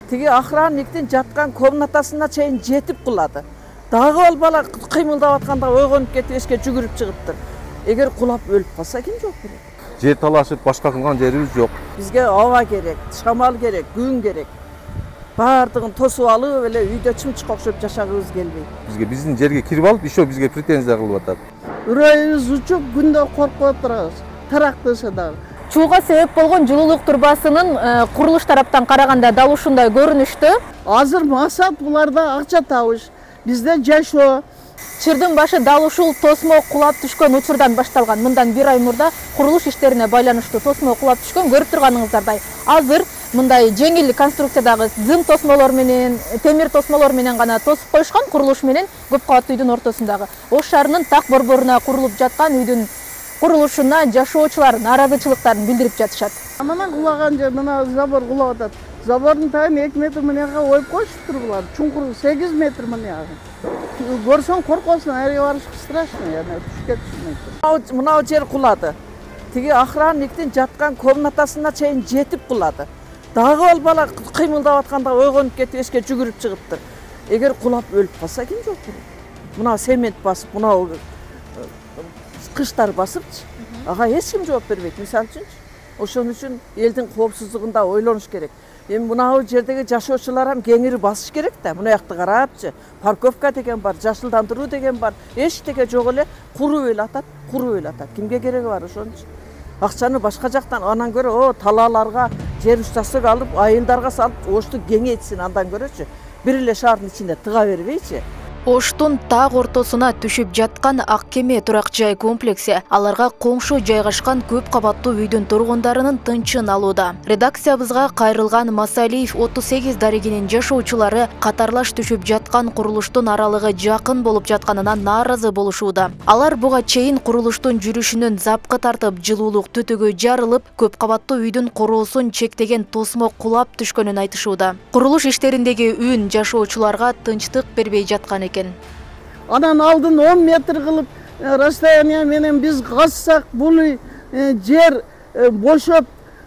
Тиги охранниктин жаткан комнатасына чейин жетип кулады. Дагы ал бала кыймылдап атканда ойгонуп кетип эшикке жүгүрүп чыгыптыр. Эгер кулап өлүп калса ким жооп берет? Жер талашып башка кылган жерибиз жок. Бизге аба керек, шамал керек, күн керек. Бардыгын тосуп алып эле үйдө чымчыкка окшоп жашагыбыз келбейт. Бизге биздин жерге кирип алып, ишо бизге претензия кылып атат. Үрөйүбүз учуп, күндө коркуп отурабыз. Тарактыша дагы. Чууга себеп болгон жылуулук турбасынын курулуш тараптан караганда дал ушундай көрүнүштү. Азыр максат буларда акча табыш, бизде жашоо. Чырдын башы дал ушул тосмо кулап түшкөн учурдан башталган. Мындан бир ай мурда курулуш иштерине байланыштуу тосмо кулап түшкөн. Көрүп турганыңыздардай азыр мындай жеңил конструкциядагы зым тосмолор менен, темир тосмолор менен гана тосуп коюшкан. Курулуш менен көп кабаттуу үйдүн ортосундагы Ош шаарынын так борборуна курулуп жаткан үйдүн курулушуна жашоочулар нааразычылыктарын билдирип жатышат. Мына кулаган жер, мына забор кулап атат. Забордун тагын 2 метр мынага оюп коюшуптур булар. Чуңкуру 8 метр мына. Көрсөң коркосуң, ары барыш страшно, яна түшкө түшмөйт. Мына жер кулады. Тиги охранниктин жаткан комнатасына чейин жетип кулады. Дагы ал бала кыймылдап атканда ойгонуп кетип эшикке жүгүрүп чыгыптыр. Эгер кулап өлүп калса ким жооп берет? Мына цемент басып, мына кыштар басыпчы. Ага эч ким жооп бербейт, мисалы үчүн. Ошон үчүн элдин коопсуздугунда ойлонуш керек. Эми мына жердеги жашоочулар ham кеңири басыш керек да. Мына жакты карапчы. Парковка деген бар, жашылдандыруу деген бар. Эчтеке жок эле куруп эле атат, куруп эле атат. Кимге кереги бар ошончу? Акчаны башка жактан анан көрө, талааларга жер участок алып, айылдарга салып, Ошту кеңейтсин андан көрөчү. Бир эле шаардын ичинде тыга бербейчи. Оштун так ортосуна түшүп жаткан ак кеме турак жай комплекси аларга коңшу жайгашкан көп кабаттуу үйдүн тургундарынын тынчын алууда. Редакциябызга кайрылган Масалиев 38 дарегинин жашоочулары катарлаш түшүп жаткан курулуштун аралыгы жакын болуп жатканына нааразы болушууда. Алар буга чейин курулуштун жүрүшүнөн запкы тартып, жылуулук түтүгү жарылып, көп кабаттуу үйдүн короосун чектеген тосмо кулап түшкөнүн айтышууда. Курулуш иштериндеги үн жашоочуларга тынчтык бербей жаткан экен. Анан алдын 10 метр кылып расстояние менен биз казсак, бул жер бошоп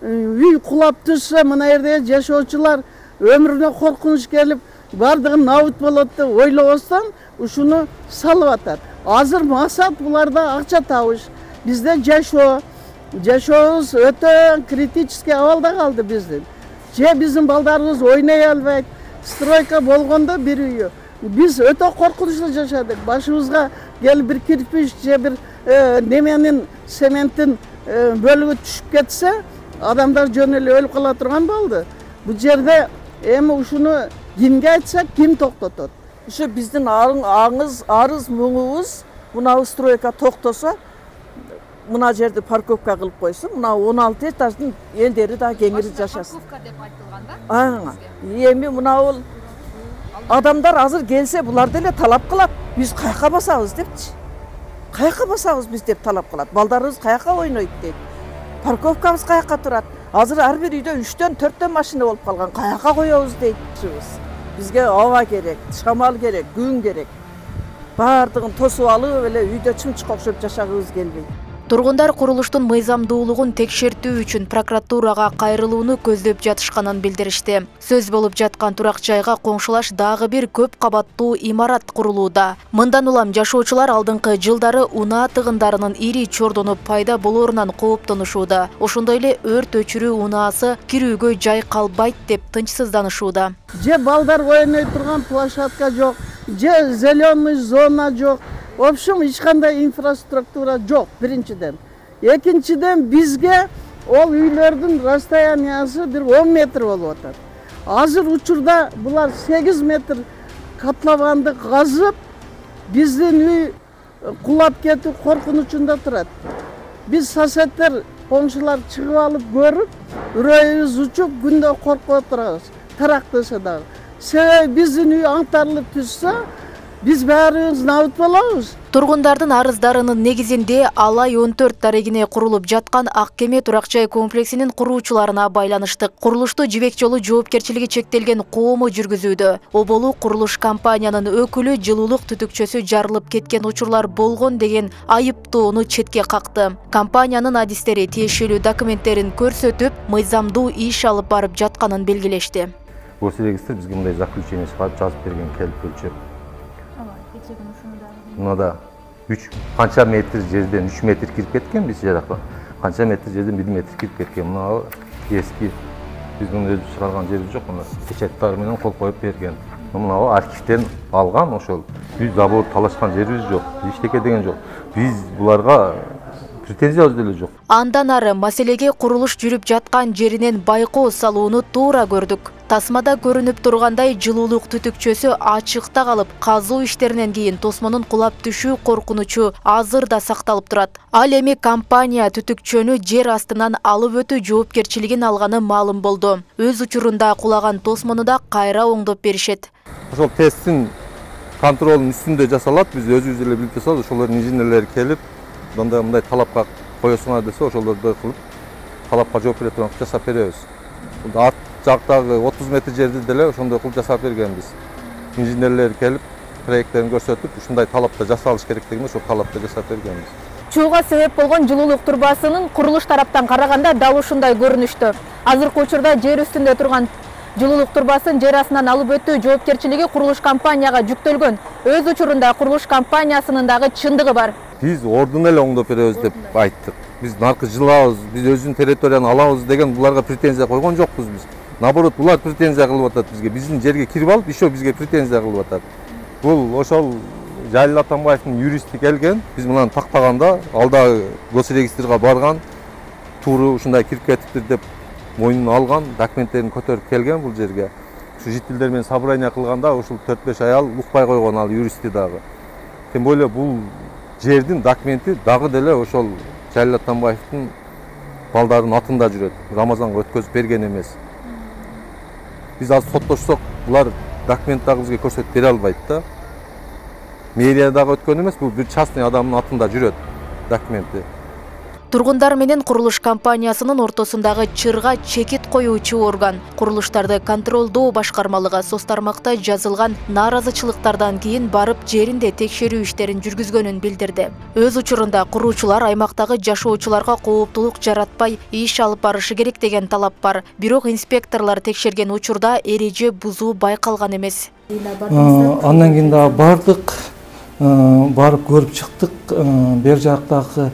үй кулап түшсө, мына жерде жашоочулар өмүрүнө коркунуч келип, бардыгы набыт болот деп ойлобостон ушуну салып атат. Азыр максат буларда акча табыш, бизде жашообуз өтө критический абалда калды биздин. Же биздин балдарыбыз ойной албайт, стройка болгондо бир үйү. Biz öte korkunçlu yaşadık. Başımızga gel bir kirpiç, bir nemenin, sementin bölümü düşüp getse, adamlar jöneli ölüp kala turgan boldu. Bu yerde hem şunu kimge aytsak kim toktotot? Şu bizden arız muğubuz, buna stroyka toktosa, buna yerde parkovka kılıp koysun. Buna 16 etajdın elderi daha kengiri yaşasın. Parkovka dep aytılganda? Yemi buna ol. Adamlar hazır gelse bular dele talap kılat. Biz kayaka basabız depçi. Kayaka basabız biz dep talap kılat. Baldarımız kayaka oynoyt deydi. Parkovkamız kayaka turat. Hazır her bir uyda 3'ten 4'ten maşina olup kalgan. Kayaka koyuyoruz deydi. Bizge hava gerek, şamal gerek, gün gerek. Bardığın tosup alıp öyle uyda çımçık okşop yaşagыбыз келбейт. Тургундар курулуштун мыйзамдуулугун текшертүү үчүн прокуратурага кайрылууну көздөп жатышканын билдиришти. Сөз болуп жаткан турак жайга коңшулаш дагы бир көп кабаттуу имарат курулууда. Мындан улам жашоочулар алдыңкы жылдары унаа тыгындарынын ири чордонуп пайда болоорунан кооптонушууда. Ошондой эле өрт өчүрүү унаасы кирүүгө жай калбайт деп тынчсызданышууда. Же балдар ойной турган площадка жок, же зеленый зона жок. В общем, ешқандай инфраструктура жоқ, биринчиден. Экинчиден бизге ол үйлөрдүн расстояниясы бир 10 метр болуп атат. Азыр учурда булар 8 метр катлаганды казып, биздин үй кулап кетүү коркунучунда турат. Биз соседтер, коңшулар чыгып алып көрүп, үрөйүбүз учуп, күндө коркуп отурабыз. Тарактыша дагы. Себеби биздин үй аңтарылып түшсө, biz bärimiz nabıt bolabыз. Тургундардын арыздарынын негизинде Алай 14 дарегине курулуп жаткан ак кеме турак жай комплексинин куруучуларына байланыштык. Курулушту Жибек жолу жоопкерчилиги чектелген коому жүргүзүүдө. Оболу курулуш компаниянын өкүлү жылуулук түтүкчөсү жарылып кеткен учурлар болгон деген айыптоону четке какты. Компаниянын адистери тиешелүү документтерин көрсөтүп, мыйзамдуу иш алып барып жатканын белгилешти. госрегистр бизге мындай заключение чыгарып жазып берген, келип өлчөп. Мынада 3 канча метр жерден 3 метр кирип кеткен, биз жаракка. Канча метр жерден 1 метр кирип кеткен. Мына эски биздин өзү чыгарган жерибиз жок, мына печаттар менен кол коюп берген. Мына архивден алган, ошол биз забор талашкан жерибиз жок, эчтеке деген жок. Биз буларга претензиябыз деле жок. Андан ары маселеге курулуш жүрүп жаткан жеринен байкоо салууну туура көрдүк. Тасмада көрүнүп тургандай жылуулук түтүкчөсү ачыкта калып, казуу иштеринен кийин тосмонун кулап түшүү коркунучу азыр да сакталып турат. Ал эми компания түтүкчөнү жер астынан алып өтүү жоопкерчилигин алганы маалым болду. Өз учурунда кулаган тосмону да кайра оңдоп беришет. Ошол тесттин контролунун үстүндө жасалат, биз өзүбүз эле билип жасалат, ошолордун инженерлери келип, мындай талапка коесуңар десе, ошолорду кылып, талапка жооп бере турган жасап беребиз. Арт жактагы 30 метр жерди деле ошондой кылып жасап бергенбиз. Инженерлер келип, проекттерин көрсөтүп, ушундай талапта жасалыш керектигин ошол талапта жасап бергенбиз. Чууга себеп болгон жылуулук турбасынын курулуш тараптан караганда дал ушундай көрүнүштө. Азыркы учурда жер үстүндө турган жылуулук турбасын жер астынан алып өтүү жоопкерчилиги курулуш компанияга жүктөлгөн. Өз учурунда курулуш компаниясынын дагы чындыгы бар. Биз ордун эле оңдоп беребиз деп айттык. Биз наркы жылабыз, биз өзүнүн территорияны алабыз деген буларга претензия койгон жокпуз биз. Наоборот, булар претензия кылып атат бизге. Биздин жерге кирип алып, еще бизге претензия кылып атат. Бул ошол Жалил Атамбаевдин юристи келген, биз мынаны тактаганда, алда госрегистрге барган, тууру ушундай кирип кетиптир деп мойнуна алган, документтерин көтөрүп келген бул жерге. Ушу жителдер менен собрание кылганда ушул 4-5 аял укпай койгон, ал юристи дагы. Тем более бул жердин документи дагы деле ошол Жалил Атамбаевдин балдарынын атында жүрөт. Рамазанга өткөзүп берген эмес. Биз азыр соттошсок, булар документ дагы бизге көрсөтүп бере албайт да. Мэрияда өткөн эмес, бул бир частный адамдын атында жүрөт документи. Тургундар менен курулуш компаниясынын ортосундагы чырга чекит коюучу орган. Курулуштарды контролдоо башкармалыгы соц тармакта жазылган нааразычылыктардан кийин барып жеринде текшерүү иштерин жүргүзгөнүн билдирди. Өз учурунда куруучулар аймактагы жашоочуларга кооптулук жаратпай иш алып барышы керек деген талап бар. Бирок инспекторлор текшерген учурда эреже бузуу байкалган эмес. Андан кийин да бардык, барып көрүп чыктык. Бер жактагы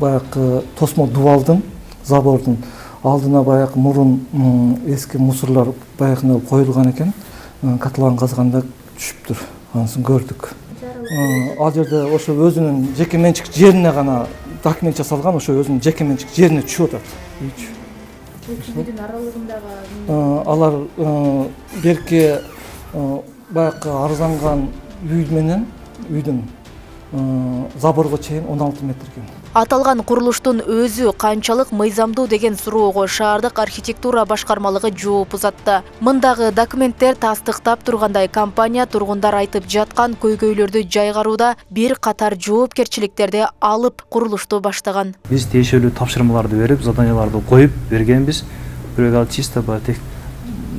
баягы тосмо дубалдын, забордун алдына баягы мурун эски мусорлор баягы коюлган экен, котлован казганда түшүптүр, анысын көрдүк. Ал жерде ошо өзүнүн жеке менчик жерине гана документ жасалган, ошо өзүнүн жеке менчик жерине түшүп атат. Бүгүн аралыгындагы алар берки баягы арзанган үй менен үйдүн заборго чейин 16 метр экен. Аталган курулуштун өзү канчалык мыйзамдуу деген суроого шаардык архитектура башкармалыгы жооп узатты. Мындагы документтер тастыктап тургандай, компания тургундар айтып жаткан көйгөйлөрдү жайгарууда бир катар жоопкерчиликтерди алып курулушту баштаган. Биз тиешелүү тапшырмаларды берип, заданияларды коюп бергенбиз. Бирок ал чисто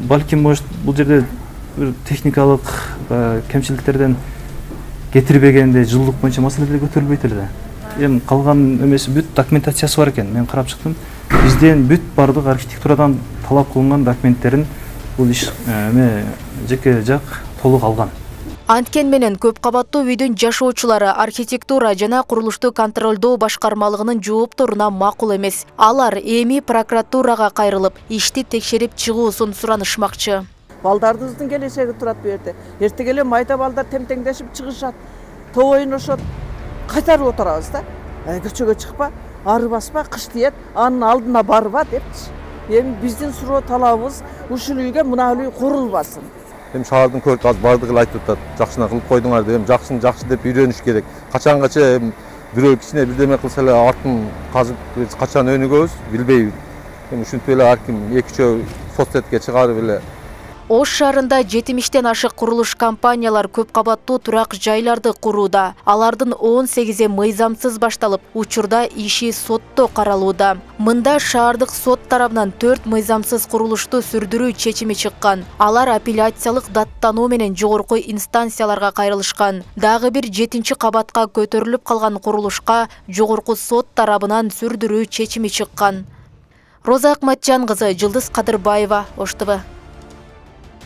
балким может бул жерде техникалык кемчиликтерден кетирбегенде жылуулук боюнча маселелер көтөрүлбөйт эле. Эми калган эмеси бүт документациясы бар экен. Мен карап чыктым. Бизден бүт бардык архитектурадан талап кылынган документтерин бул иш жеке жак толук алган. Анткен менен көп кабаттуу үйдүн жашоочулары архитектура жана курулушту контролдоо башкармалыгынын жоопторуна макул эмес. Алар эми прокуратурага кайрылып, ишти текшерип чыгуусун суранышмакчы. Балдарыбыздын келечеги турат бу жерде. Эртең майда балдар темтеңдешип чыгышат, топ ойношот, кайтарып отурабыз да. Көчөгө чыкпа, ары баспа, кыш тиет, анын алдына барба депчи. Эми биздин суроо талабыбыз ушул үйгө мына үй курулбасын. Эми шаардын көрк аз бардыгы эле айтып атат. Жакшына кылып койдуңар деп, жакшыны жакшы деп үйрөнүш керек. Качангаcha бирөө кичине бирдеме кылса эле артын казып качан өнүгөбүз билбейбиз. Эми ушинтип эле ар ким 2-3 соцсетке чыгарып эле Ош шаарында 70-тен ашык курулуш компаниялар көп кабаттуу турак жайларды курууда. Алардын 18-и мыйзамсыз башталып, учурда иши сотто каралууда. Мында шаардык сот тарабынан 4 мыйзамсыз курулушту сүрдүрүү чечими чыккан. Алар апелляциялык даттануу менен жогорку инстанцияларга кайрылышкан. Дагы бир 7-чи кабатка көтөрүлүп калган курулушка жогорку сот тарабынан сүрдүрүү чечими чыккан. Роза Акматжан кызы, Жылдыз Кадырбаева, Ош ТВ.